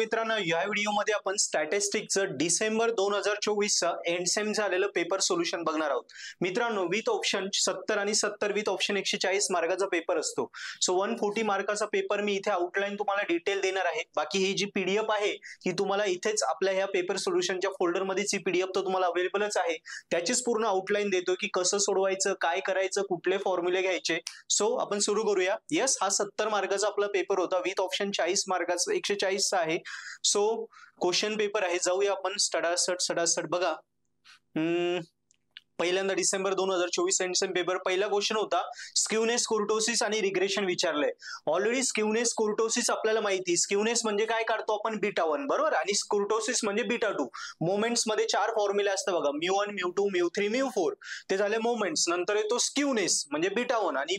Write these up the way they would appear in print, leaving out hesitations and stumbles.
मित्रांनो, या व्हिडिओमध्ये आपण स्टॅटिस्टिक्सचं डिसेंबर 2024चा एंड सेम झालेलं पेपर सोल्युशन बघणार आहोत. मित्रांनो, विथ ऑप्शन 70 आणि 70 विथ ऑप्शन 140 मार्काचा पेपर असतो. सो 140 मार्काचा पेपर मी इथे आउटलाईन तुम्हाला डिटेल देणार आहे. बाकी ही जी पीडीएफ आहे ही तुम्हाला इथेच आपल्या ह्या पेपर सोल्युशनच्या फोल्डरमध्येच ही पीडीएफ तर तुम्हाला अवेलेबलच आहे. त्याचीच पूर्ण आउटलाईन देतो की कसं सोडवायचं, काय करायचं, कुठले फॉर्म्युले घ्यायचे. सो आपण सुरू करूया. येस, हा 70 मार्काचा आपला पेपर होता. विथ ऑप्शन 40 मार्काचा 140 आहे. सो क्वेश्चन पेपर आहे. जाऊया आपण सटासट बघा. पहिल्यांदा डिसेंबर 2024 एंड सेम पेपर. पहिला क्वेश्चन होता स्क्यूनेस, कुर्टोसिस आणि रिग्रेशन विचारलंय. ऑलरेडी स्क्यूनेस कुर्टोसिस आपल्याला माहिती. स्क्यूनेस म्हणजे काय काढतो आपण, बीटा 1 बरोबर, आणि कुर्टोसिस म्हणजे बीटा 2. मोमेंट्स मध्ये 4 फॉर्म्युले असतात बघा, μ1 μ2 μ3 μ4. ते झाले मोमेंट्स. नंतर येतो स्क्यूनेस म्हणजे बीटा 1 आणि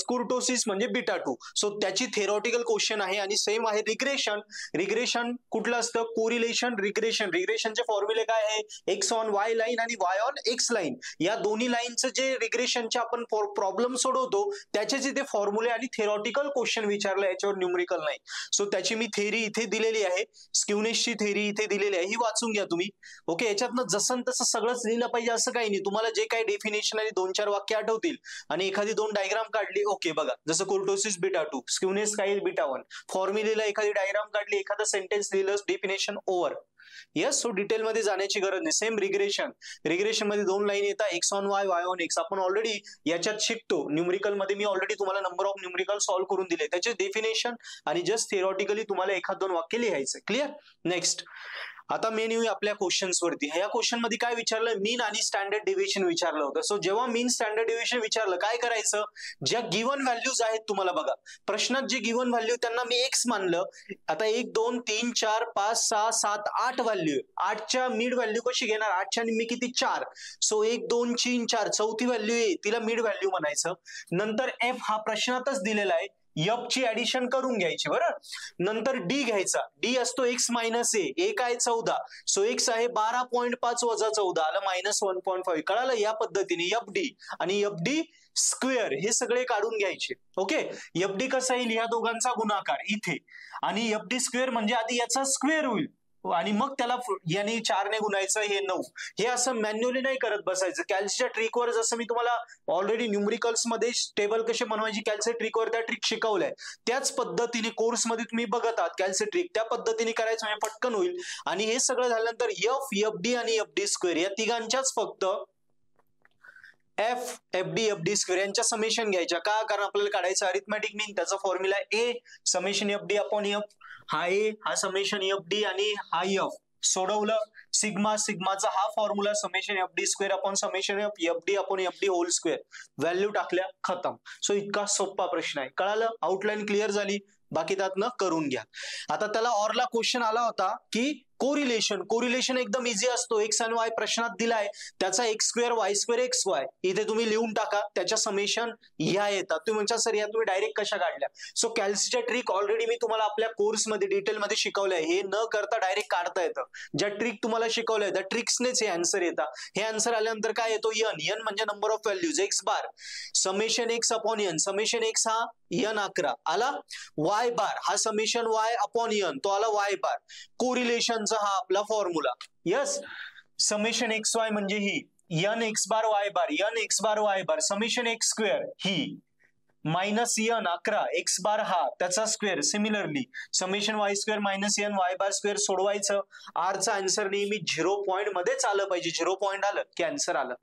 कुर्टोसिस म्हणजे बीटा 2. सो त्याची थेरॉटिकल क्वेश्चन आहे. आणि सेम आहे रिग्रेशन. रिग्रेशन कुठलं असतं, कोरिलेशन रिग्रेशन. रिग्रेशनचे फॉर्म्युले काय आहे, एक्स ऑन वाय लाईन आणि वाय ऑन एक्स लाईन. या दोन्ही लाईनचं जे रिग्रेशनचे आपण प्रॉब्लेम सोडवतो त्याचे इथे फॉर्म्युले आणि थेरॉटिकल क्वेश्चन विचारलं, याच्यावर न्यूमेरिकल नाही. सो त्याची मी थेरी इथे दिलेली आहे. स्क्यूनेसची थेरी इथे दिलेली आहे, ही वाचून घ्या तुम्ही. ओके, याच्यातनं जसं तसं सगळंच लिहिलं पाहिजे असं काही नाही. तुम्हाला जे काही डेफिनेशन आणि 2-4 वाक्य आठवतील आणि एखादी 2 डायग्राम काढली, ओके बघा, जसं कुर्टोसिस बीटा 2, स्क्यूनेस काय बीटा 1, फॉर्म्युलेला एखादी डायग्राम काढली, एखादं सेंटेन्स लिहिलं, definition over. Yes, so detail मध्ये जाण्याची गरज नाही. Same regression. रिग्रेशन मध्ये 2 लाईन येतात, x on Y, Y on x. आपण ऑलरेडी याच्यात शिकतो. न्यूमेरिकल मध्ये मी ऑलरेडी तुम्हाला नंबर ऑफ न्यूमेरिकल सॉल्व्ह करून दिले, त्याचे डेफिनेशन आणि जस्ट थिओरिटिकली तुम्हाला 1-2 वाक्य लिहायचं. क्लिअर. नेक्स्ट, आता मेन येऊया आपल्या क्वेश्चन्स वरती. ह्या क्वेश्चन मध्ये काय विचारलं, मीन आणि स्टँडर्ड डेव्हिएशन विचारलं होतं. सो जेव्हा मीन स्टँडर्ड डेव्हिएशन विचारलं, काय करायचं, ज्या गिव्हन व्हॅल्यूज आहेत तुम्हाला बघा प्रश्नात, जे गिव्हन व्हॅल्यू त्यांना मी एक्स मानलं. आता 1 2 3 4 5 6 7 8 व्हॅल्यू. 8च्या मिड व्हॅल्यू कशी घेणार, 8च्या निम्मी किती, 4. सो 1 2 3 4 चौथी व्हॅल्यू आहे, तिला मिड व्हॅल्यू म्हणायचं. नंतर एफ हा प्रश्नातच दिलेला आहे, एफ ची ऍडिशन करून घ्यायची बरं. नंतर डी घ्यायचा. डी असतो एक्स मायनस ए काय 14. सो एक्स आहे 12.5 वजा 14 आलं -1.5. कळालं. या पद्धतीने एफ डी आणि एफ डी स्क्वेअर हे सगळे काढून घ्यायचे. ओके, एफ डी कसा येईल, या दोघांचा गुणाकार इथे, आणि एफ डी स्क्वेअर म्हणजे आधी याचा स्क्वेअर होईल आणि मग त्याला याने 4 ने गुणायचं, हे 9. हे असं मॅन्युअली नाही करत बसायचं. कॅल्सीच्या ट्रिकवर जसं मी तुम्हाला ऑलरेडी न्यूमेरिकल्स मध्ये टेबल कसे बनवायची कॅल्सी ट्रिकवर त्या ट्रिक शिकवलंय, त्याच पद्धतीने कोर्समध्ये तुम्ही बघत आहात कॅल्सी ट्रिक, त्या पद्धतीने करायचं म्हणजे पटकन होईल. आणि हे सगळं झाल्यानंतर एफ डी आणि एफ डी स्क्वेअर या तिघांच्याच फक्त एफ डी स्क्वेअर यांच्या समेशन घ्यायच्या. का, कारण आपल्याला काढायचं अरिथमॅटिक मीन. त्याचा formula A summation F D upon F. हा ए, हा समेशन एफ डी आणि हा एफ. सोडवलं, सिग्माचा हा formula summation F D square upon summation F D upon F D whole square. Value टाकल्या, खतम. सो इतका सोपा प्रश्न आहे. कळालं. आउटलाईन क्लिअर झाली, बाकी त्यातनं करून घ्या. आता त्याला ऑरला क्वेश्चन आला होता की कोरिलेशन एकदम इझी असतो. एक्स आणि वाय प्रश्नात दिलाय, त्याचा x square Y square X Y इथे तुम्ही लिहून टाका, त्याच्या समेशन ह्या येतात. तुम्ही म्हणता सर या तुम्ही डायरेक्ट कशा काढल्या. सो कॅल्सीच्या ट्रिक ऑलरेडी मी तुम्हाला आपल्या कोर्समध्ये डिटेलमध्ये शिकवलंय. हे न करता डायरेक्ट काढता येतं. ज्या ट्रिक तुम्हाला शिकवलंय त्या ट्रिक्सनेच हे आन्सर येतात. हे आन्सर आल्यानंतर काय येतो, एन म्हणजे number of values, X bar summation X upon N. Summation X हा एन 11 आला. वाय बार हा समेशन वाय अपॉन एन, तो आला वाय बार. कोरिलेशनचा हा आपला formula. Yes, summation X Y म्हणजे ही N X bar Y bar, N X bar Y bar, summation X square ही मायनस एन 11 एक्स बार हा त्याचा square. Similarly summation Y square minus N Y bar square सोडवायचं. आरचा answer नेहमी 0 point मध्येच आलं पाहिजे. 0 पॉईंट आलं की आन्सर आलं.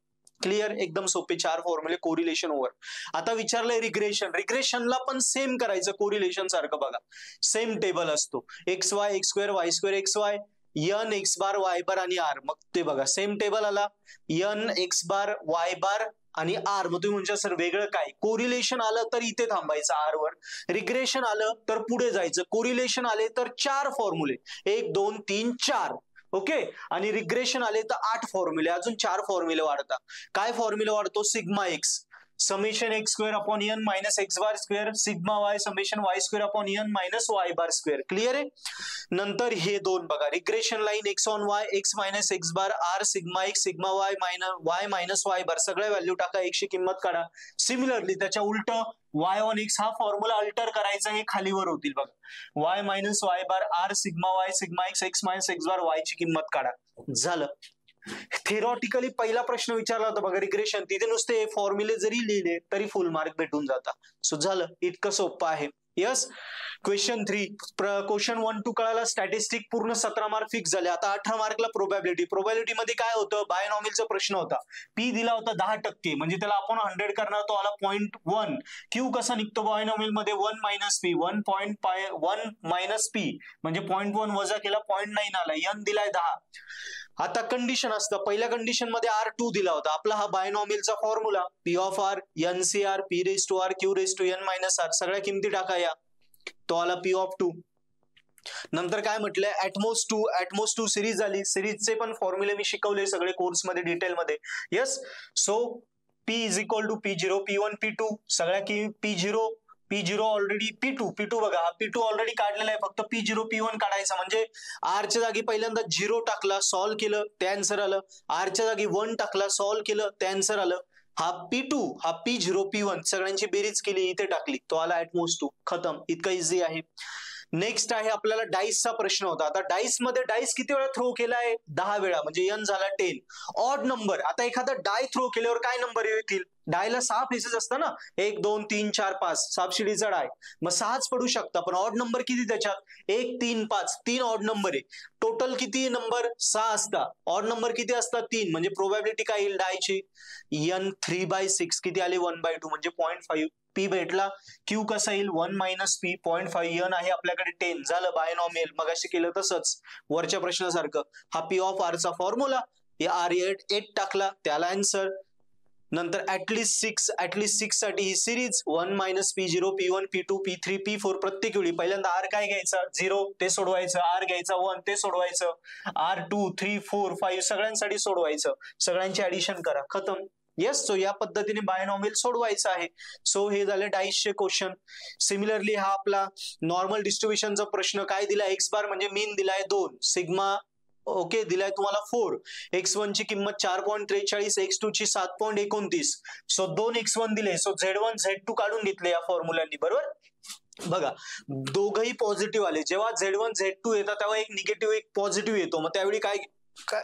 क्लिअर, एकदम सोपे 4 फॉर्म्युले कोरिलेशन ओव्हर. आता विचारलंय रिग्रेशन. रिग्रेशनला पण सेम करायचं कोरिलेशन सारखं. बघा सेम टेबल असतो, X Y X square Y square X Y, N X bar Y bar आणि आर. मग ते बघा सेम टेबल आला, N X bar Y bar आणि आर. मग तुम्ही म्हणता सर वेगळं काय, कोरिलेशन आलं तर इथे थांबायचं आर वर, रिग्रेशन आलं तर पुढे जायचं. कोरिलेशन आले तर 4 फॉर्म्युले, 1 2 3 4. ओके, आणि रिग्रेशन आले तर 8 फॉर्म्युले, अजून 4 फॉर्म्युले वाढतात. काय फॉर्म्युला वाढतो, sigma X. Summation X square upon N minus X bar square sigma Y summation Y square upon N minus Y bar square. Clear आहे. नंतर हे दोन बघा, regression line X on Y X minus X bar R sigma X sigma Y minus Y bar सगळ्या value टाका, एकशे किंमत काढा. सिमिलरली त्याच्या उलट वाय ऑन एक्स हा फॉर्म्युला अल्टर करायचा, हे खालीवर होतील बघा. Y minus Y bar R sigma Y sigma X X minus X bar Y ची किंमत काढा. झालं. थेरॉटिकली पहिला प्रश्न विचारला होता बघा रिग्रेशन, तिथे नुसते फॉर्म्युले जरी लिहिले तरी फुल मार्क भेटून जाता. सो झालं, इतकं सोपं आहे. यस. क्वेश्चन 3, क्वेश्चन 1 2 कळाला. स्टॅटिस्टिक पूर्ण 17 मार्क फिक्स झाले. आता 18 मार्कला प्रोबॅबिलिटी. प्रोबॅबिलिटी मध्ये काय होतं, बायनॉमिलचा प्रश्न होता. पी दिला होता 10%, म्हणजे त्याला आपण 100 करणार, तो आला 0.1. क्यू कसा निघतो बायनॉमिल मध्ये, 1 मायनस पी 1 मायनस पी म्हणजे 0.1 वजा केला 0.9 आला. एन दिलाय 10. आता कंडिशन असतं, पहिल्या कंडिशन मध्ये R2 दिला होता. आपला हा बायनॉमिलचा formula P of R N C R P raise to R Q raise to N minus R, सगळ्या किमती टाका या, तो आला पी ऑफ 2. नंतर काय म्हटलंय, ऍटमोस 2 सिरीज झाली. सिरीजचे पण फॉर्म्युले मी शिकवले सगळे कोर्समध्ये डिटेलमध्ये. Yes. So P is equal to P0 P1 P2 सगळ्या की P0 ऑलरेडी P2 बघा, हा P2 ऑलरेडी काढलेला आहे, फक्त P0 P1 काढायचा. म्हणजे R च्या जागी पहिल्यांदा 0 टाकला, सॉल्व्ह केलं, ते आन्सर आलं. R च्या जागी 1 टाकला, सॉल्व्ह केलं, ते आन्सर आलं. हा P2 हा P0 P1 सगळ्यांची बेरीज केली, इथे टाकली, तो आला ऍटमोस 2. खतम. इतकं इझी आहे. नेक्स्ट आहे आपल्याला डाईसचा प्रश्न होता. आता डाईस मध्ये डाईस किती वेळा थ्रो केलाय, 10 वेळा, म्हणजे एन झाला 10. ऑड नंबर, आता एखादा डाय थ्रो केल्यावर काय नंबर येतील, डायला 6 फेसेस असतात ना, 1 2 3 4 5, सापशिडीचा डाय, मग 6च पडू शकता. पण ऑड नंबर किती त्याच्यात, 1 3 5, 3 ऑड नंबर आहे. टोटल किती नंबर, 6 असतात. ऑड नंबर किती असतात, 3. म्हणजे प्रोबॅबिलिटी काय येईल डायची, एन 3/6 किती आली, 1/2 म्हणजे 0.5. पी भेटला. क्यू कसा येईल, 1 मायनस पी 0.5. एन आहे आपल्याकडे 10. झालं बायनॉमियल, मगाशी केलं तसंच वरच्या प्रश्नासारखं. हा पी ऑफ आर चा फॉर्म्युला, आर 8 टाकला, त्याला आन्सर. नंतर ऍटलिस्ट 6 साठी ही series 1 minus P0 P1 P2 P3 P4 प्रत्येक वेळी पहिल्यांदा आर काय घ्यायचा, 0 ते सोडवायचं, आर घ्यायचा 1 ते सोडवायचं, आर 2 3 4 5 सगळ्यांसाठी सोडवायचं, सगळ्यांची ऍडिशन करा, खतम. येस. सो या पद्धतीने बायनॉमियल सोडवायचं आहे. सो हे झाले डाईसचे क्वेश्चन. सिमिलरली हा आपला नॉर्मल डिस्ट्रीब्युशनचा प्रश्न काय दिला, एक्स बार म्हणजे मीन दिलाय 2, सिग्मा ओके दिलाय तुम्हाला 4, x1 ची किंमत 4.43, x2 ची 7.29. सो 2 x1 दिले. सो Z1 Z2 काढून घेतले या फॉर्म्युलांनी, बरोबर. बघा दोघही पॉझिटिव्ह आले. जेव्हा Z1 Z2 येतात तेव्हा एक निगेटिव्ह एक पॉझिटिव्ह येतो. मग त्यावेळी काय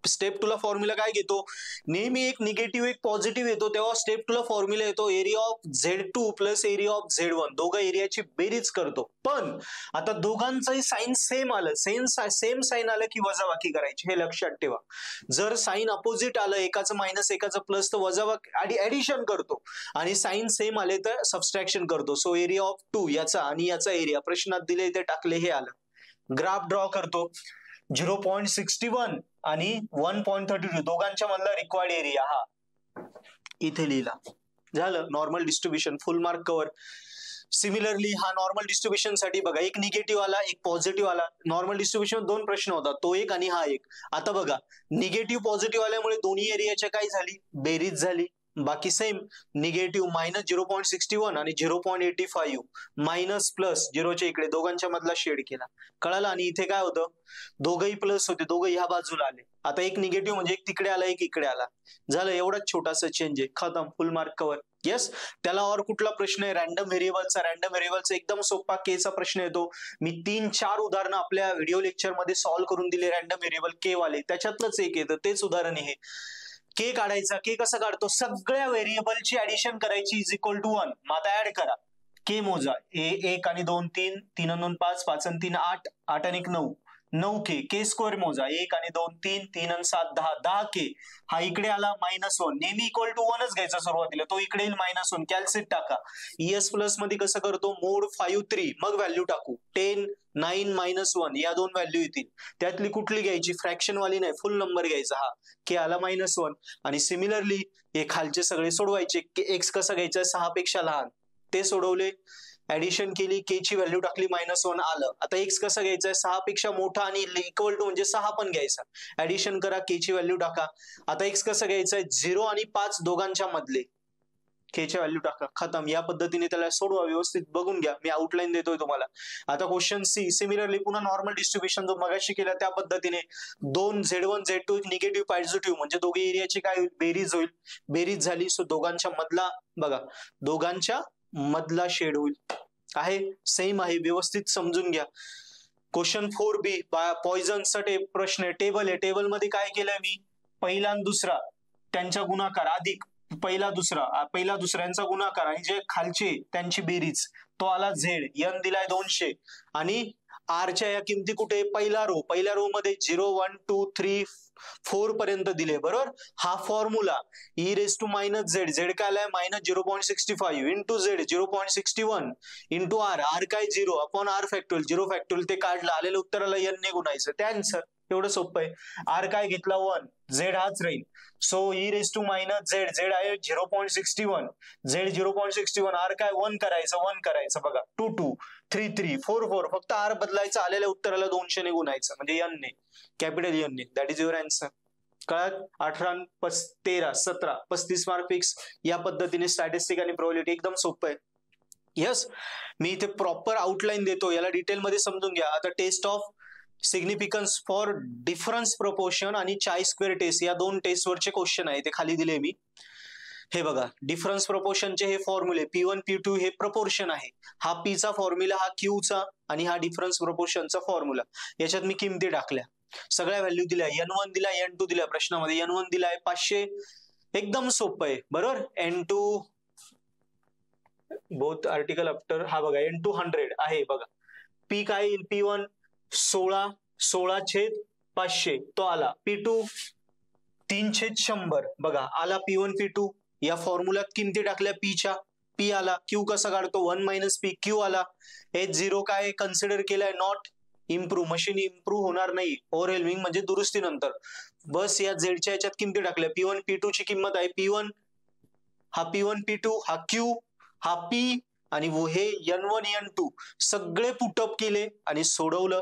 स्टेप 2 ला फॉर्म्युला काय घेतो, नेहमी एक निगेटिव्ह एक पॉझिटिव्ह येतो, तेव्हा स्टेप 2 ला फॉर्म्युला येतो area of Z2 plus area of Z1, दोघं एरियाची बेरीज करतो. पण आता दोघांचंही साइन सेम आलं, सेम साइन आलं की वजाबाकी करायची, हे लक्षात ठेवा. जर साइन अपोजिट आलं, एकाचं मायनस एकाचं प्लस, तर वजाबाकी ऍडिशन करतो, आणि साइन सेम आले तर सबस्ट्रॅक्शन करतो. सो एरिया ऑफ 2 याचा आणि याचा एरिया प्रश्नात दिले, ते टाकले, हे आलं. ग्राफ ड्रॉ करतो. 0.61 आणि 1.32 दोघांच्या मधला रिक्वायर्ड एरिया हा इथे लिहिला. झालं नॉर्मल डिस्ट्रीब्युशन, फुल मार्क कव्हर. सिमिलरली हा नॉर्मल डिस्ट्रीब्युशन साठी बघा, एक निगेटिव्ह आला एक पॉझिटिव्ह आला. नॉर्मल डिस्ट्रीब्युशन 2 प्रश्न होता, तो एक आणि हा एक. आता बघा निगेटिव्ह पॉझिटिव्ह आल्यामुळे दोन्ही एरियाच्या काय झाली, बेरीज झाली. बाकी सेम, निगेटिव्ह मायनस 0.61 आणि 0.85 मायनस प्लस 0च्या इकडे, दोघांच्या मधला शेड केला, कळाला. आणि इथे काय होतं, दोघही प्लस होते, दोघं ह्या बाजूला आले. आता एक निगेटिव्ह म्हणजे एक तिकडे आला एक इकडे आला, झालं. एवढाच छोटासा चेंज आहे, खतम, फुल मार्क कव्हर. येस. त्याला और कुठला प्रश्न आहे, रॅन्डम व्हेरिएबलचा एकदम सोपा केचा प्रश्न येतो. मी 3-4 उदाहरणं आपल्या व्हिडिओ लेक्चर मध्ये सॉल्व्ह करून दिले, रॅन्डम व्हेरिएबल के वाले, त्याच्यातलंच एक येतं, तेच उदाहरण आहे. के काढायचा, के कसा काढतो, सगळ्या व्हेरिएबलची ऍडिशन करायची इज इक्वल टू 1. मग आता ऍड करा, के मोजा, 1 आणि 2 3, 3 आणि 2 5, 5 आणि 3 8, 8 आणि 1 9, 9 के स्क्वेअर मोजा, 1 आणि 2 3, 3 आणि 7 10, 10 के. हा इकडे आला -1, नेहमी इक्वल टू 1च घ्यायचा सुरुवातीला, तो इकडे येईल -1, कॅल्सिट टाका. ES प्लस मध्ये कसं करतो, मोड 5 3, मग व्हॅल्यू टाकू, 10 9 -1 या 2 व्हॅल्यू येतील. त्यातली कुठली घ्यायची, फ्रॅक्शन वाली नाही, फुल नंबर घ्यायचा. हा के आला -1. आणि सिमिलरली हे खालचे सगळे सोडवायचे. एक्स कसा घ्यायचा, 6 पेक्षा लहान, ते सोडवले, ऍडिशन केली, के ची व्हॅल्यू टाकली, -1 आलं. आता एक्स कसा घ्यायचा, 6 पेक्षा मोठा आणि इक्वल टू म्हणजे 6 पण घ्यायचा, ऍडिशन करा, के ची व्हॅल्यू टाका. आता एक्स कसं घ्यायचंय, 0 आणि 5 दोघांच्या मधले, केच्या व्हॅल्यू टाका, खतम. या पद्धतीने त्याला सोडवा, व्यवस्थित बघून घ्या, मी आउटलाईन देतोय तुम्हाला. आता क्वेश्चन सी, सिमिलरली पुन्हा नॉर्मल डिस्ट्रीब्युशन जो मगाशी केला त्या पद्धतीने 2 Z1 Z2 निगेटिव्ह पॉझिटिव्ह म्हणजे दोघे एरियाची काय होईल, बेरीज होईल. बेरीज झाली सो दोघांच्या मधला बघा, दोघांच्या मधला शेड होईल. आहे सेम आहे, व्यवस्थित समजून घ्या. क्वेश्चन 4B पॉइझनचा प्रश्न आहे. टेबल आहे, टेबल मध्ये काय केलंय मी, पहिला आणि दुसरा त्यांचा गुणाकार अधिक पहिला दुसऱ्यांचा गुणाकार आणि जे खालचे त्यांची बेरीज, तो आला झेड. एन दिलाय 200 आणि आरच्या या किमती कुठे, पहिल्या रो मध्ये 0 1 2 3 4 पर्यंत दिले, बरोबर. हा formula e raise to minus Z, Z काय आलाय -0.65 into Z 0.61 into R, R काय 0 अपॉन आर फॅक्टोरियल, 0 फॅक्टोरियल ते काढलं, आलेलं उत्तराला एन ने गुणायचं, ते आन्सर. एवढं सोपं आहे. आर काय घेतला 1, झेड हाच राहील. So e raise to minus Z, Z आहे 0.61, झेड 0.61, आर काय 1 करायचं बघा, 2 2 3 3 4 4, फक्त आर बदलायचं, आलेल्या उत्तराला 200 ने गुणायचं म्हणजे एन ने, कॅपिटल एन ने. That is your answer. कळत. 18 13 17 35 मार्क फिक्स. या पद्धतीने स्टॅटिस्टिक आणि प्रोबॅबिलिटी एकदम सोपं आहे. यस, मी इथे प्रॉपर आउटलाईन देतो, याला डिटेलमध्ये समजून घ्या. आता test of significance for difference proportion आणि चाय स्क्वेअर टेस्ट, या 2 टेस्टवरचे क्वेश्चन आहे, ते खाली दिले मी. हे बघा, डिफरन्स प्रपोर्शनचे हे फॉर्म्युले P1 P2 हे प्रपोर्शन आहे, हा P चा फॉर्म्युला, हा Q चा, आणि हा डिफरन्स प्रपोर्शनचा फॉर्म्युला. याच्यात मी किमती टाकल्या, सगळ्या व्हॅल्यू दिल्या. N1 दिला, N2 दिला, प्रश्नामध्ये N1 दिलाय 500, एकदम सोपं आहे, बरोबर. N2 बोथ आर्टिकल आफ्टर, हा बघा N2 100 आहे बघा. P काय येईल, P1 16/500 तो आला. P2 3/100 बघा आला. P1 P2 या फॉर्म्युल्यात किमती टाकल्या P च्या, P आला. Q कसा काढतो, 1 - P, Q आला. H0 काय कन्सिडर केलाय, नॉट इम्प्रूव्ह, मशीन इम्प्रूव्ह होणार नाही, ओव्हरवेल्मिंग म्हणजे दुरुस्ती नंतर. बस या झेडच्या याच्यात किमती टाकल्या. P1 P2 ची किंमत आहे P1, हा P1 P2, हा Q, हा P, आणि हे N1 N2 सगळे पुटअप केले आणि सोडवलं.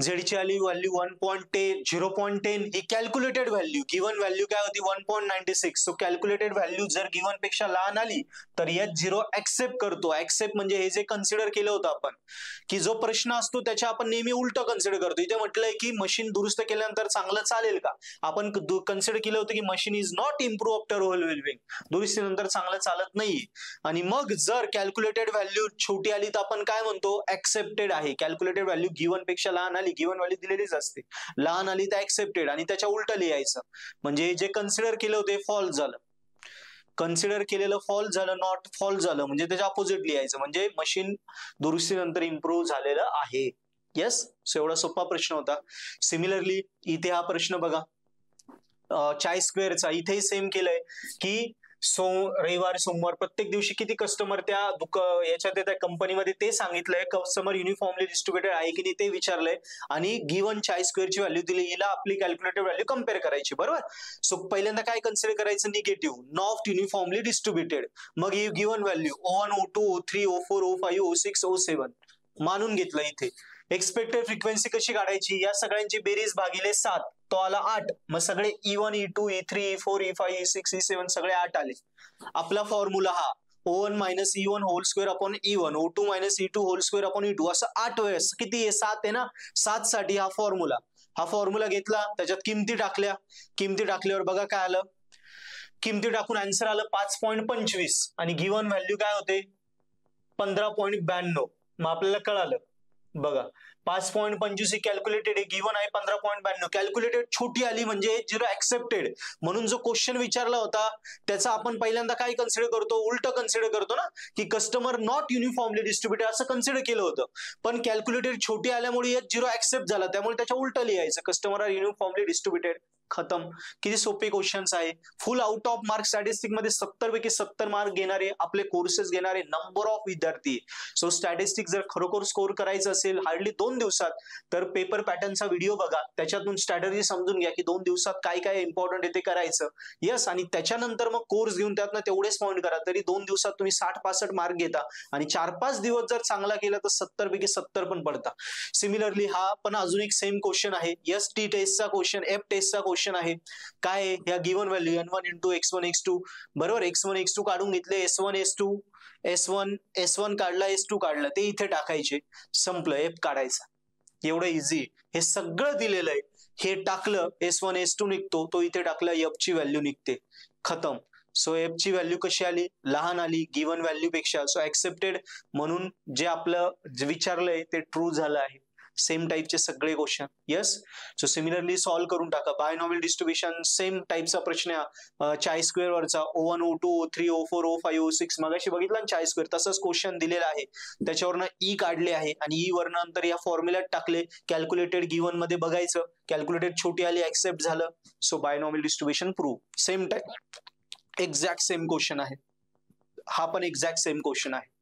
झेडची आली व्हॅल्यू 1.10, 0.10 ही कॅल्क्युलेटेड व्हॅल्यू, गिव्हन व्हॅल्यू काय होती 1.96. सो कॅल्क्युलेटेड व्हॅल्यू जर गिव्हन पेक्षा लहान आली तर H0 ऍक्सेप्ट करतो. ऍक्सेप्ट म्हणजे हे जे कन्सिडर केलं होतं आपण, की जो प्रश्न असतो त्याच्या आपण नेहमी उलट कन्सिडर करतो. इथे म्हटलंय की मशीन दुरुस्त केल्यानंतर चांगलं चालेल का, आपण कन्सिडर केलं होतं की machine is not improve after overwhelming, दुरुस्तीनंतर चांगलं चालत नाही. आणि मग जर कॅल्क्युलेटेड व्हॅल्यू छोटी आली तर आपण काय म्हणतो, ऍक्सेप्टेड आहे. कॅल्क्युलेटेड व्हॅल्यू गिव्हन पेक्षा लहान आली, गिव्हन व्हॅल्यू दिलेलीच असते, लहान आली तर ऍक्सेप्टेड, आणि त्याच्या उलट लिहायचं म्हणजे जे कन्सिडर केलं होते फॉल्स झालं, कन्सिडर केलेलं फॉल्स झालं, नॉट फॉल्स झालं म्हणजे त्याच्या अपोजिट लिहायचं, म्हणजे मशीन दुरुस्तीनंतर इम्प्रूव्ह झालेलं आहे. येस, सो एवढा सोपा प्रश्न होता. सिमिलरली इथे हा प्रश्न बघा, चाय स्क्वेअरचा, इथेही सेम केलंय की रविवार सोमवार प्रत्येक दिवशी किती कस्टमर त्या याच्यात येतात कंपनीमध्ये ते सांगितलंय, कस्टमर युनिफॉर्मली डिस्ट्रीब्युटेड आहे की नाही ते विचारलंय, आणि गिव्हन चाय स्क्वेअरची व्हॅल्यू दिली, हिला आपली कॅल्क्युलेटेड व्हॅल्यू कम्पेअर करायची, बरोबर. सो पहिल्यांदा काय कन्सिडर करायचं, निगेटिव्ह, नॉट युनिफॉर्मली डिस्ट्रीब्युटेड. मग ही given value O1 O2 O3 O4 O5 O6 O7 मानून घेतलं. इथे एक्सपेक्टेड फ्रिक्वेन्सी कशी काढायची, या सगळ्यांची बेरीज भागिले 7, तो आला 8. मग सगळे E1 E2 E3 E4 E5 E6 E7 सगळे 8 आले. आपला फॉर्म्युला हा O1 - E1 whole square upon E1, O2 - E2 whole square upon E2, असं 8 वेळेस, किती आहे 7 आहे ना, 7 साठी हा फॉर्म्युला घेतला, त्याच्यात किमती टाकल्या. किमती टाकल्यावर बघा काय आलं, किमती टाकून आन्सर आलं 5.25 आणि गिव्हन व्हॅल्यू काय होते 15.92. मग आपल्याला कळालं बघा 5.25 ही कॅल्क्युलेटेड आहे, गिव्हन आहे 15.92. कॅल्क्युलेटेड छोटी आली म्हणजे H0 ऍक्सेप्टेड. म्हणून जो क्वेश्चन विचारला होता त्याचा आपण पहिल्यांदा काय कन्सिडर करतो, उलट कन्सिडर करतो ना, की कस्टमर नॉट युनिफॉर्मली डिस्ट्रीब्युटेड असं कन्सिडर केलं होतं. पण कॅल्क्युलेटेड छोटी आल्यामुळे H0 ऍक्सेप्ट झाला, त्यामुळे त्याच्या उलट लिहायचं, कस्टमर आर युनिफॉर्मली डिस्ट्रीब्युटेड. खतम. किती सोपे क्वेश्चन्स आहे. फुल आउट ऑफ मार्क स्टॅटिस्टिक मध्ये 70 पैकी 70 मार्क घेणारे आपले कोर्सेस घेणारे नंबर ऑफ विद्यार्थी. सो स्टॅटिस्टिक जर खरोखर स्कोर करायचं असेल हार्डली 2 दिवसात, तर पेपर पॅटर्नचा व्हिडिओ बघा, त्याच्यातून स्ट्रॅटेजी समजून घ्या की 2 दिवसात काय काय इम्पॉर्टंट आहे ते करायचं. यस, आणि त्याच्यानंतर मग कोर्स घेऊन त्यातनं तेवढेच पॉईंट करा, तरी 2 दिवसात तुम्ही 60-65 मार्क घेता, आणि 4-5 दिवस जर चांगला केला तर 70 पैकी 70 पण पडता. सिमिलरली हा पण अजून एक सेम क्वेश्चन आहे, एस टी टेस्टचा क्वेश्चन, एफ टेस्टचा क्वेश्चन क्वेश्चन आहे. काय आहे? ह्या given value n1 into x1 x2 बरोबर, x1 x2 काढून घेतले, s1 s2 S1 काढला, S2 काढला, ते इथे टाकायचे, संपलं, F काढायचा. एवढं इझी. हे सगळं दिलेलं आहे, हे टाकलं S1 S2 निघतो, तो इथे टाकला F ची व्हॅल्यू निघते, खतम. सो F ची व्हॅल्यू कशी आली? लहान आली गिव्हन व्हॅल्यू पेक्षा. सो ऍक्सेप्टेड, म्हणून जे आपलं विचारलंय ते ट्रू झालं आहे. सेम टाईपचे सगळे question. Yes. So similarly solve करून टाका. बायनॉमियल डिस्ट्रीब्युशन सेम टाईपचा प्रश्न आहे, चाय स्क्वेअर वरचा O1 O2 O3 O4 O5 O6 मगाशी बघितला ना चाय स्क्वेअर, तसंच क्वेश्चन दिलेला आहे, त्याच्यावरनं ई काढले आहे आणि ई वरनं नंतर या फॉर्म्युल्यात टाकले, कॅल्क्युलेटेड गिव्हन मध्ये बघायचं, कॅल्क्युलेटेड छोटी आली, ऍक्सेप्ट झालं. So binomial distribution prove. Same type, exact same question आहे, हा पण एक्झॅक्ट सेम क्वेश्चन आहे.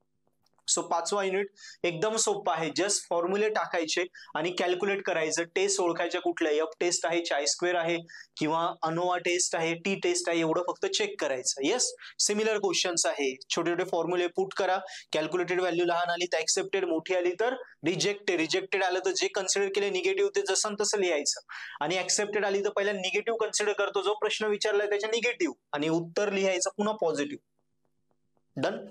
सो 5वा युनिट एकदम सोपा आहे, जस्ट फॉर्म्युले टाकायचे आणि कॅल्क्युलेट करायचं. टेस्ट ओळखायच्या कुठल्या, F टेस्ट आहे, चाय स्क्वेअर आहे किंवा अनोवा टेस्ट आहे, टी टेस्ट आहे, एवढं फक्त चेक करायचं. येस. सिमिलर क्वेश्चन्स आहे, छोटे छोटे फॉर्म्युले पुट करा, कॅल्क्युलेटेड व्हॅल्यू लहान आली तर ऍक्सेप्टेड, मोठी आली तर रिजेक्टेड, रिजेक्टेड आलं तर जे कन्सिडर केले निगेटिव्ह ते जसं तसं लिहायचं, आणि ऍक्सेप्टेड आली तर पहिला निगेटिव्ह कन्सिडर करतो, जो प्रश्न विचारलाय त्याच्या निगेटिव्ह, आणि उत्तर लिहायचं पुन्हा पॉझिटिव्ह. डन.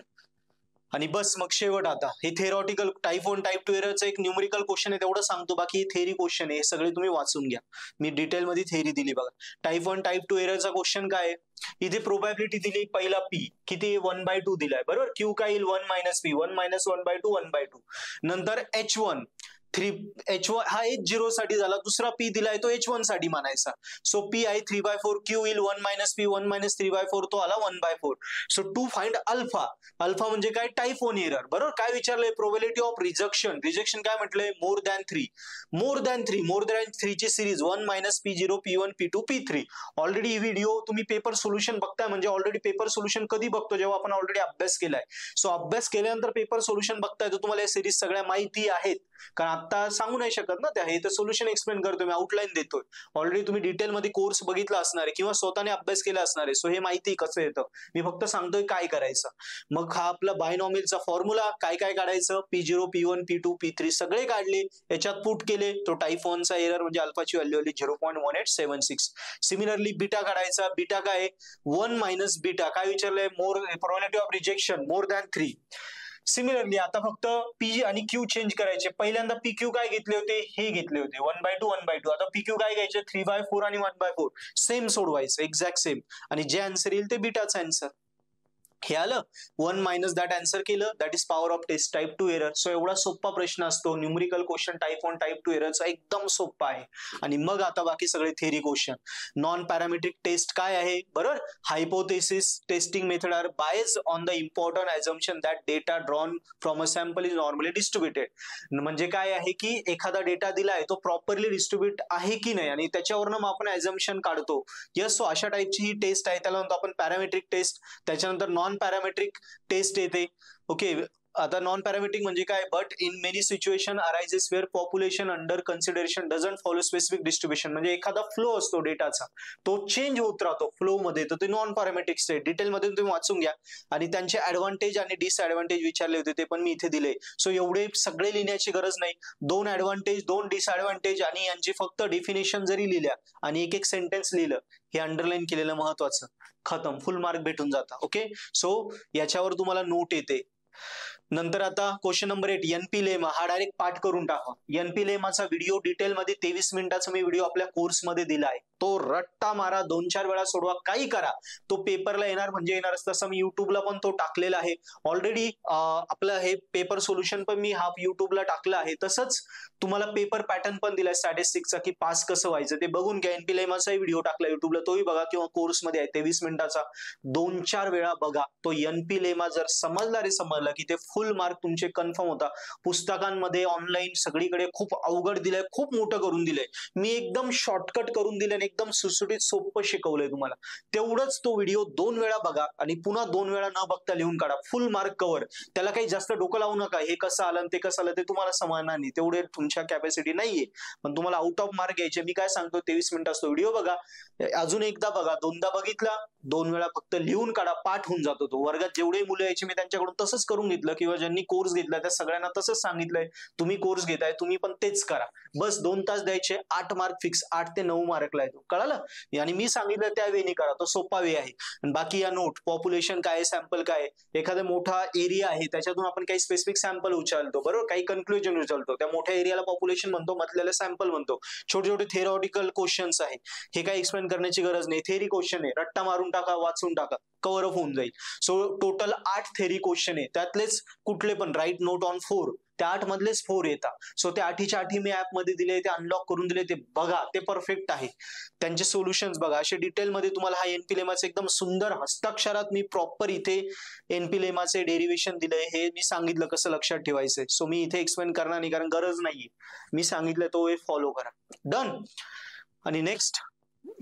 आणि बस मग शेवट. आता हे थेरॉटिकल टाईप 1 टाईप 2 एररचं एक न्यूमेरिकल क्वेश्चन आहे, तेवढं सांगतो, बाकी थेरी क्वेश्चन आहे, सगळे तुम्ही वाचून घ्या, मी डिटेलमध्ये थेरी दिली बघा. टाईप 1 टाईप 2 एररचा क्वेश्चन काय आहे? इथे प्रोबॅबिलिटी दिली, पहिला पी किती 1/2 दिलाय बरोबर, क्यू काय येईल 1 - p, 1 - 1/2 1/2. नंतर H1 H1 हा H0 साठी झाला, दुसरा P दिलाय तो H1 साठी मानायचा. सो P आहे 3/4, Q येईल 1 - P, 1 - 3/4, तो आला 1/4. So to find alpha. Alpha म्हणजे काय? टाईप 1 एरर बरोबर. काय विचारलंय? Probability of rejection. रिजेक्शन काय म्हटलंय? More than 3. मोर दॅन 3 ची series 1 - P0 P1 P2 P3. Already ही व्हिडिओ तुम्ही पेपर सोल्युशन बघताय, म्हणजे ऑलरेडी पेपर सोल्युशन कधी बघतो? जेव्हा आपण ऑलरेडी अभ्यास केलाय. सो अभ्यास केल्यानंतर पेपर सोल्युशन बघताय, तर तुम्हाला या सिरीज सगळ्या माहिती आहेत, कारण आता सांगू नाही शकत ना त्या, हे तर सोल्युशन एक्सप्लेन करतोय मी, आउटलाईन देतोय. ऑलरेडी तुम्ही डिटेलमध्ये कोर्स बघितला असणार आहे किंवा स्वतःने अभ्यास केला असणार आहे. सो हे माहिती कसं येतं, मी फक्त सांगतोय काय करायचं. मग हा आपला बायनॉमियलचा फॉर्म्युला, काय काय काढायचं? P0 P1 P2 P3 सगळे काढले, याच्यात पुट केले, तो टाईप 1 चा एरर म्हणजे अल्फाची व्हॅल्यू आली 0.1876. सिमिलरली बीटा काढायचा. बीटा काय? 1 - बीटा. काय विचारलंय? More probability of rejection more than 3. Similarly आता फक्त पी आणि क्यू चेंज करायचे. पहिल्यांदा पी क्यू काय घेतले होते? हे घेतले होते 1/2 1/2. आता पी क्यू काय घ्यायचे? 3/4 आणि 1/4. सेम सोडवायचं, एक्झॅक्ट सेम, आणि जे आन्सर येईल ते बीटाचा आन्सर. हे आलं. 1 मायनस दॅट आन्सर केलं, that is power of test type 2 एरर. सो एवढा सोपा प्रश्न असतो न्यूमेरिकल क्वेश्चन टाईप 1 टाईप 2 एररचा, एकदम सोपा आहे. आणि मग आता बाकी सगळे theory question. Non parametric test काय आहे? बरोबर. Hypothesis testing method are biased on the important assumption that data drawn from a sample is normally distributed. म्हणजे काय आहे की एखादा डेटा दिलाय तो प्रॉपरली डिस्ट्रीब्युट आहे की नाही, आणि त्याच्यावरनं मग आपण अझम्पशन काढतो. यस. सो अशा टाईपची ही टेस्ट आहे, त्याला म्हणतो आपण पॅरामेट्रिक टेस्ट. त्याच्यानंतर नॉन पॅरामेट्रिक टेस्ट येते. ओके. आता नॉन पॅरामेट्रिक म्हणजे काय? But in many situation arises where population under consideration doesn't follow specific distribution. म्हणजे एखादा फ्लो असतो डेटाचा, तो चेंज होत राहतो फ्लो मध्ये, तर ते नॉन पॅरामेट्रिक स्टेट. डिटेलमध्ये तुम्ही वाचून घ्या, आणि त्यांचे ऍडव्हान्टेज आणि डिसएडव्हान्टेज विचारले होते, ते पण मी इथे दिले. सो एवढे सगळे लिहिण्याची गरज नाही. 2 ऍडव्हान्टेज 2 डिसएडव्हान्टेज आणि यांची फक्त डेफिनेशन जरी लिहिल्या आणि एक एक सेंटेन्स लिहिलं, हे अंडरलाईन केलेलं महत्वाचं, खतम, फुल मार्क भेटून जाता. ओके. सो याच्यावर तुम्हाला नोट येते. नंतर आता क्वेश्चन नंबर 8 एनपी लेमा, हा डायरेक्ट पाठ करून टाका. एनपी लेमाचा व्हिडिओ डिटेलमध्ये 23 मिनिटाचा मी व्हिडिओ आपल्या कोर्समध्ये दिला आहे, तो रट्टा मारा, 2-4 वेळा सोडवा, काही करा, तो पेपरला येणार म्हणजे येणारच. तसं मी युट्यूबला पण तो टाकलेला आहे ऑलरेडी. आपलं हे पेपर सोल्युशन पण मी हा युट्यूबला टाकलं आहे. तसंच तुम्हाला पेपर पॅटर्न पण दिलाय स्टॅटिस्टिक्सचा, की पास कसं व्हायचं ते बघून घ्या. एनपी लेमाचाही व्हिडिओ टाकला युट्यूबला, तोही बघा, किंवा कोर्समध्ये आहे 23 मिनिटाचा, 2-4 वेळा बघा. तो एनपी लेमा जर समजला की ते फुल मार्क तुमचे कन्फर्म होता. पुस्तकांमध्ये ऑनलाईन सगळीकडे खूप अवघड दिलंय, खूप मोठं करून दिलंय, मी एकदम शॉर्टकट करून दिलंय, एकदम सुटसुटीत सोपं शिकवलंय तुम्हाला. तेवढंच तो व्हिडिओ 2 वेळा बघा आणि पुन्हा 2 वेळा न बघता लिहून काढा, फुल मार्क कव्हर. त्याला काही जास्त डोकं लावू नका, हे कसं आलं ते कसं आलं ते तुम्हाला समजणार नाही, तेवढे तुमच्या कॅपॅसिटी नाहीये. पण तुम्हाला आउट ऑफ मार्क घ्यायचे. मी काय सांगतो, 23 मिनिटाचा तो व्हिडिओ बघा, अजून एकदा बघा, 2दा बघितला, 2 वेळा फक्त लिहून काढा, पाठ होऊन जातो तो. वर्गात जेवढे मुलं यायचे मी त्यांच्याकडून तसंच करून घेतलं, की किंवा ज्यांनी कोर्स घेतला त्या सगळ्यांना तसंच सांगितलंय, तुम्ही कोर्स घेताय तुम्ही पण तेच करा. बस 2 तास द्यायचे, 8 मार्क फिक्स, 8 ते 9 मार्कला येतो. कळालं? आणि मी सांगितलं त्या वेनी करा, तो सोपा वे आहे. आणि बाकी या नोट, पॉप्युलेशन काय, सॅम्पल काय, एखादा मोठा एरिया आहे त्याच्यातून आपण काही स्पेसिफिक सॅम्पल उचलतो, बरोबर, काही कन्क्लुजन उचलतो, त्या मोठ्या एरियाला पॉप्युलेशन म्हणतो, मधल्याला सॅम्पल म्हणतो. छोटे छोटे थेरॉटिकल क्वेश्चन्स आहेत, हे काय एक्सप्लेन करण्याची गरज नाही, थेरी क्वेश्चन आहे, रट्टा मारून टाका, वाचून टाका, कव्हर अप होऊन जाईल. सो टोटल 8 थेरी क्वेश्चन आहे, त्यातलेच कुठले पण राईट नोट ऑन 4, त्या 8 मधलेच 4 येतात. सो त्या 8च्या 8 मी ऍप मध्ये दिले, ते अनलॉक करून दिले, ते बघा, ते परफेक्ट आहे. त्यांचे सोल्युशन्स बघा, असे डिटेलमध्ये तुम्हाला हा एनपी लेमाचे एकदम सुंदर हस्ताक्षरात मी प्रॉपर इथे एनपी लेमाचे डेरिव्हेशन दिलंय, हे मी सांगितलं कसं लक्षात ठेवायचंय. सो मी इथे एक्सप्लेन करणार नाही, कारण गरज नाहीये, मी सांगितलं तो वे फॉलो करा. डन. आणि नेक्स्ट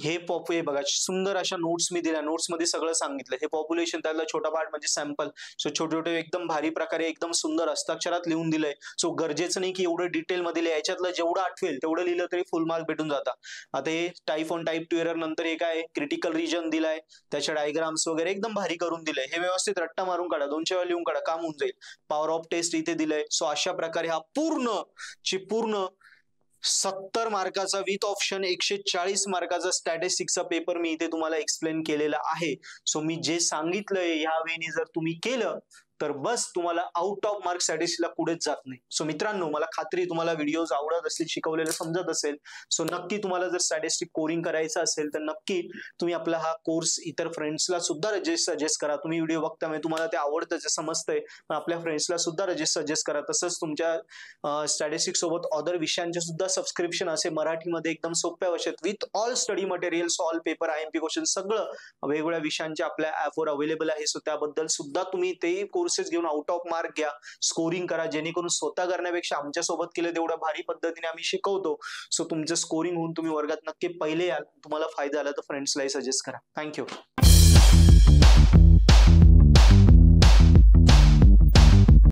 हे बघा, सुंदर अशा नोट्स मी दिल्या, नोट्स मध्ये सगळं सांगितलं. हे पॉप्युलेशन, त्यातला छोटा पार्ट म्हणजे सॅम्पल. सो छोटे छोटे एकदम भारी प्रकारे एकदम सुंदर हस्ताक्षरात लिहून दिलंय. सो गरजेचं नाही की एवढं डिटेल मध्ये याच्यातलं जेवढं आठवेल तेवढं लिहिलं तरी फुल मार्क भेटून जातात. आता हे टाईप 1 टाईप 2 एरर नंतर हे काय क्रिटिकल रिजन दिलाय, त्याच्या डायग्राम्स वगैरे एकदम भारी करून दिलंय. हे व्यवस्थित रट्टा मारून काढा, 2 वेळा लिहून काढा, काम होऊन जाईल. पॉवर ऑफ टेस्ट इथे दिलंय. सो अशा प्रकारे हा पूर्ण 70 मार्काचा विथ ऑप्शन 140 मार्काचा स्टॅटिस्टिक्सचा पेपर मी इथे तुम्हाला एक्सप्लेन केलेला आहे. सो मी जे सांगितलंय ह्या वेळी जर तुम्ही केलं तर बस तुम्हाला आउट ऑफ मार्क स्टॅटिस्टिक्सला कुठेच जात नाही. सो मित्रांनो, मला खात्री तुम्हाला व्हिडिओज आवडत असतील, शिकवलेलं समजत असेल. सो नक्की तुम्हाला जर स्टॅटिस्टिक कोरिंग करायचं असेल तर नक्की तुम्ही आपला हा कोर्स इतर फ्रेंड्सला सुद्धा सजेस्ट करा. तुम्ही व्हिडिओ बघता म्हणजे तुम्हाला ते आवडतं, जे समजतंय, पण आपल्या फ्रेंड्सला सुद्धा सजेस्ट करा. तसंच तुमच्या स्टॅटिस्टिक्स सोबत अदर विषयांचे सुद्धा सबस्क्रिप्शन असे मराठीमध्ये एकदम सोप्या भाषेत with all study materials, all paper, IMP question सगळं वेगवेगळ्या विषयांचे आपल्या ऍपवर अवेलेबल आहे. सो त्याबद्दल सुद्धा तुम्ही ते कोर्सेस घेऊन आउट ऑफ मार्क घ्या, स्कोरिंग करा, जेणेकरून स्वतः करण्यापेक्षा आमच्या सोबत केलं तेवढं भारी पद्धतीने आम्ही शिकवतो. सो तुमचं स्कोरिंग होऊन तुम्ही वर्गात नक्की पहिले याल. तुम्हाला फायदा आला तर फ्रेंड्सलाही सजेस्ट करा. थँक्यू.